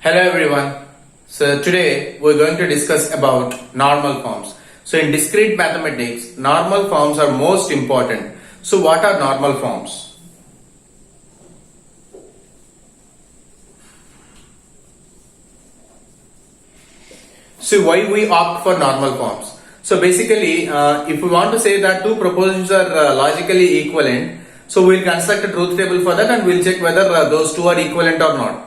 Hello everyone. So today we're going to discuss about normal forms. So in discrete mathematics, normal forms are most important. So what are normal forms? So why we opt for normal forms? So basically, if we want to say that two propositions are logically equivalent, so we'll construct a truth table for that and we'll check whether those two are equivalent or not.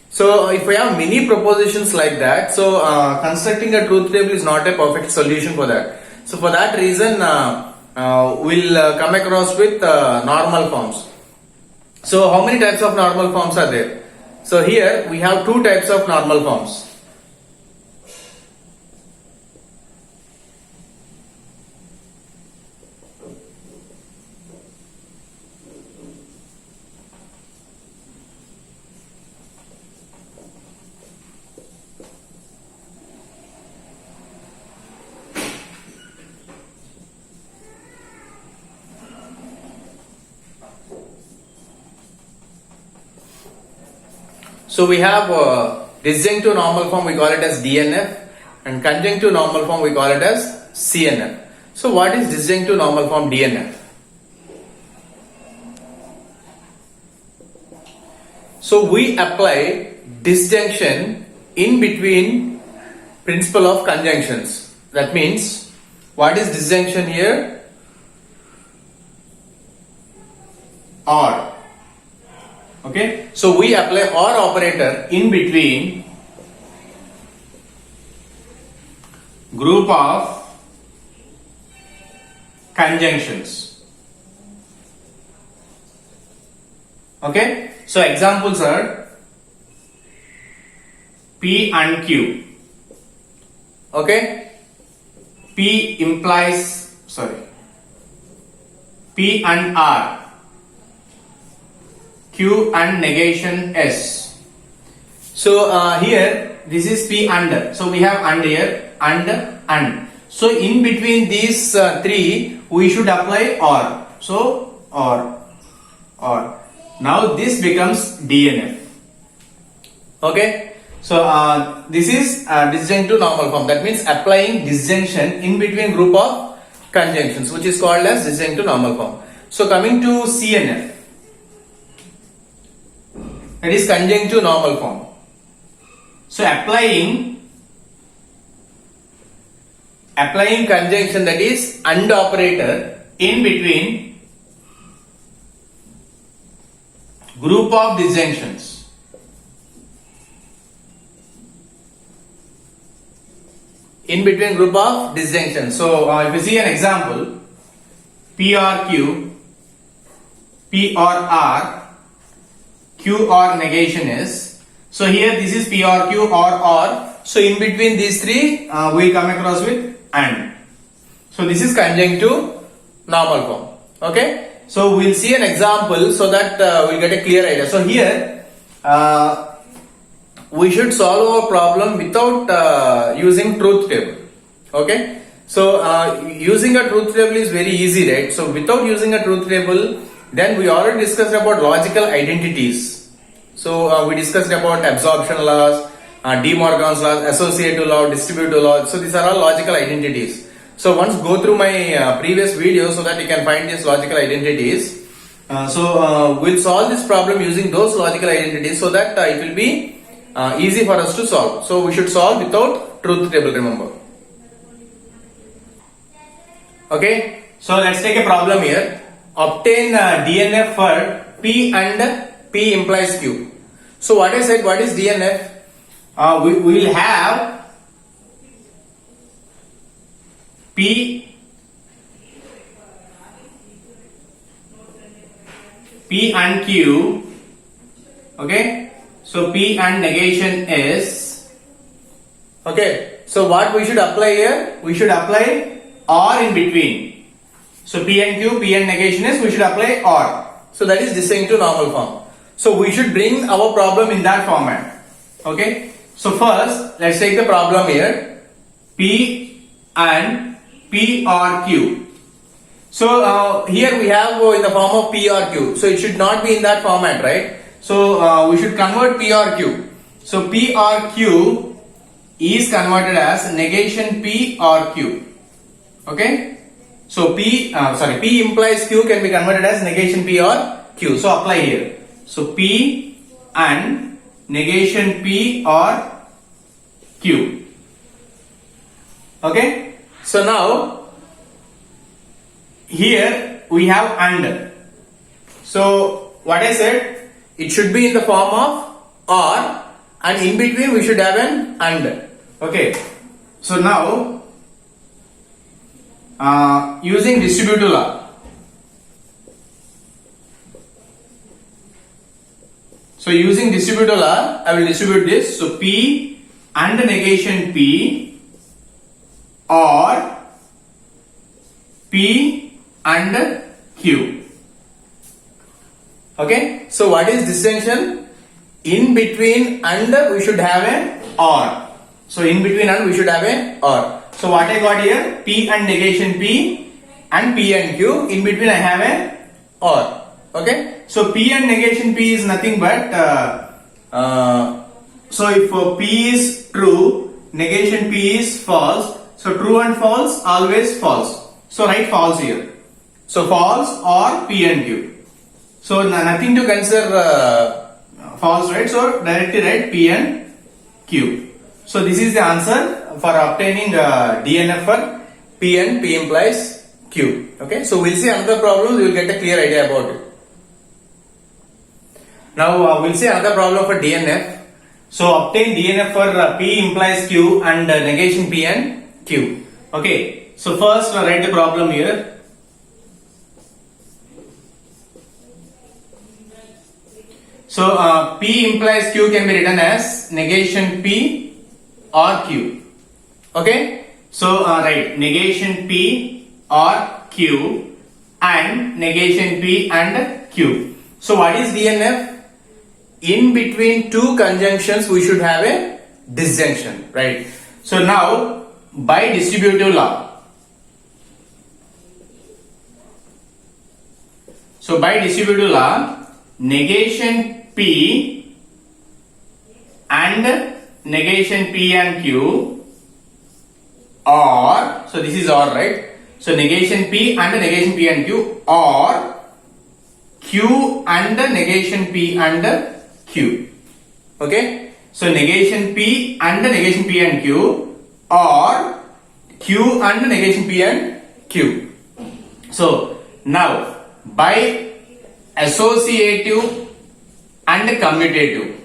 So if we have many propositions like that, so constructing a truth table is not a perfect solution for that. So for that reason, we'll come across with normal forms. So how many types of normal forms are there? So here we have two types of normal forms. So we have disjunctive normal form, we call it as DNF, and conjunctive normal form we call it as CNF. So what is disjunctive normal form DNF? So we apply disjunction in between principle of conjunctions. That means what is disjunction here? OR. Okay, so we apply OR operator in between group of conjunctions. Okay, so examples are P and Q. Okay, P and R. Q and negation S. So here this is P and. So we have and here and. So in between these three we should apply OR. So OR. Now this becomes DNF. Okay. So this is disjunctive normal form. That means applying disjunction in between group of conjunctions, which is called as disjunctive normal form. So coming to CNF. That is conjunctive normal form. So applying conjunction, that is AND operator in between group of disjunctions. In between group of disjunctions. So if you see an example, P or Q, P or R, Q or negation is. So here this is P or Q or. So in between these three we come across with AND. So this is conjunctive normal form. Okay. So we'll see an example so that we'll get a clear idea. So here we should solve our problem without using truth table. Okay. So using a truth table is very easy, right? So without using a truth table, then we already discussed about logical identities. So we discussed about absorption laws, De Morgan's laws, associative law, distributive law. So these are all logical identities. So once go through my previous video so that you can find these logical identities. We'll solve this problem using those logical identities so that it will be easy for us to solve. So we should solve without truth table, remember. Okay. So let's take a problem here. Obtain DNF for P and P implies Q. So what I said, what is DNF? We will have P and Q. Okay. So P and negation is. Okay. So what we should apply here? We should apply OR in between. So P and Q, P and negation is, we should apply OR. So that is disjunctive normal form. So we should bring our problem in that format. Okay. So first, let's take the problem here. P and P or Q. So here we have in the form of P or Q. So it should not be in that format, right? So we should convert P or Q. So P or Q is converted as negation P or Q. Okay. So P implies Q can be converted as negation P or Q. So apply here. So P and negation P or Q. Okay. So now here we have and. So what I said, it should be in the form of or, and in between we should have an and. Okay. So now using distributive law. So using distributive law, I will distribute this. So P and negation P or P and Q. Okay. So what is distinction? In between and we should have an or. So in between and we should have an or. So what I got here, P and negation P and P and Q. In between I have an or. Okay. So P and negation P is nothing but so if P is true, negation P is false. So true and false always false. So write false here. So false or P and Q. So nothing to consider false, right? So directly write P and Q. So this is the answer for obtaining DNF for P and P implies Q. Okay. So we'll see another problem. You will get a clear idea about it. Now we'll see another problem for DNF. So obtain DNF for P implies Q and negation P and Q. Okay. So first write the problem here. So P implies Q can be written as negation P or Q. Okay. So write negation P or Q and negation P and Q. So what is DNF? In between two conjunctions we should have a disjunction, right? So now by distributive law. So by distributive law, negation P and negation P and Q or, so this is or, right? So negation P and negation P and Q or Q and negation P and Q. Okay. So negation P and negation P and Q or Q and negation P and Q. So now by associative and commutative.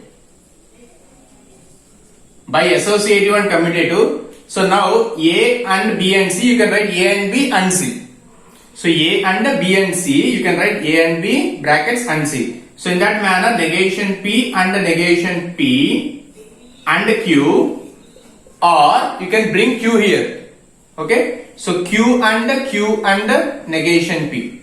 By associative and commutative. So now A and B and C, you can write A and B and C. So A and B and C, you can write A and B brackets and C. So in that manner, negation P and negation P and Q, or you can bring Q here. Okay. So Q and negation P.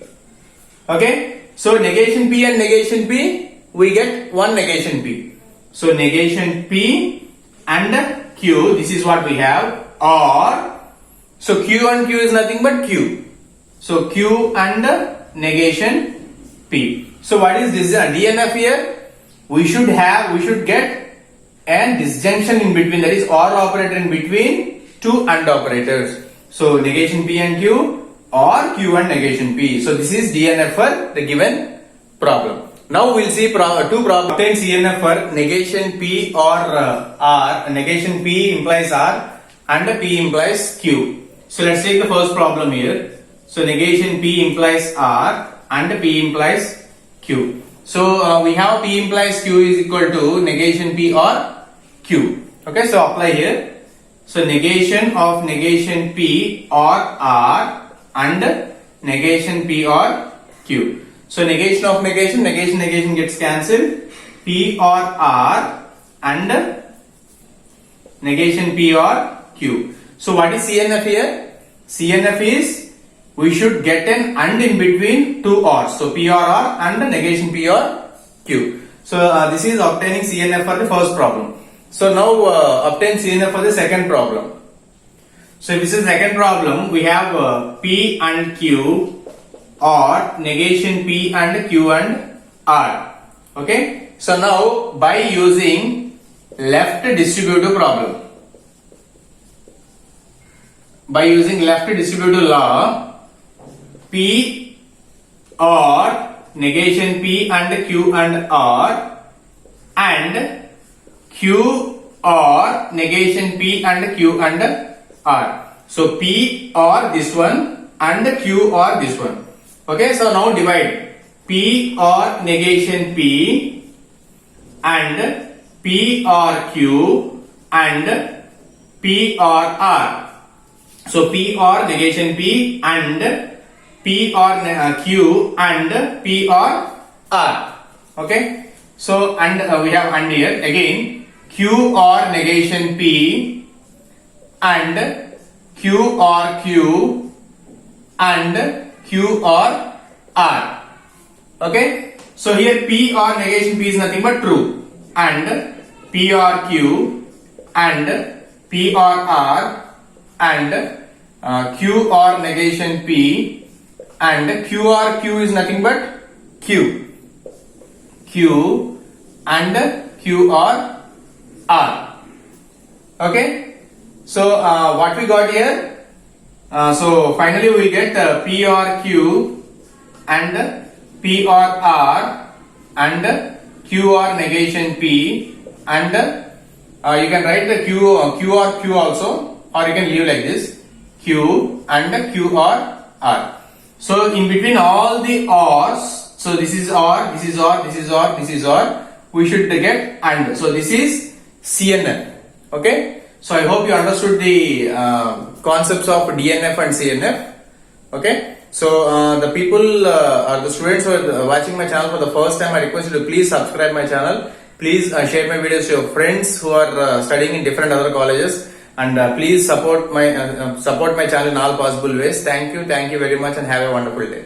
Okay. So negation P and negation P, we get one negation P. So negation P and Q, this is what we have. Or, so Q and Q is nothing but Q. So Q and negation P. So what is this DNF here? We should get an disjunction in between, that is OR operator in between two AND operators. So negation P and Q or Q and negation P. So this is DNF for the given problem. Now we'll see two problems. Obtain CNF for negation P or R. Negation P implies R and P implies Q. So let's take the first problem here. So negation P implies R and P implies Q. So we have P implies Q is equal to negation P or Q. Okay, so apply here. So negation of negation P or R and negation P or Q. So negation of negation gets cancelled. P or R and negation P or Q. So what is CNF here? CNF is we should get an AND in between two ORs. So P or R and negation P or Q. So this is obtaining CNF for the first problem. So now obtain CNF for the second problem. So if this is the second problem, we have P and Q or negation P and Q and R. Okay. So now by using left distributive problem. By using left distributive law, P or negation P and Q and R, and Q or negation P and Q and R. So P or this one and Q or this one. Okay, so now divide P or negation P and P or Q and P or R. So P or negation P and P or Q and P or R. Okay. So and we have and here again Q or negation P and Q or Q and Q or R. Okay. So here P or negation P is nothing but true, and P or Q and P or R and Q or negation P and Q or Q is nothing but Q and Q or R. Okay. So what we got here? So finally we get P or Q and P or R and Q or negation P, and you can write the Q or Q also, or you can leave like this, Q and Q or R. So in between all the R's, so this is R, this is R, this is R, this is R, we should get and. So this is CNF. Okay. So I hope you understood the concepts of DNF and CNF. Okay. So the people or the students who are watching my channel for the first time, I request you to please subscribe my channel. Please share my videos to your friends who are studying in different other colleges, and please support my channel in all possible ways. Thank you very much, and have a wonderful day.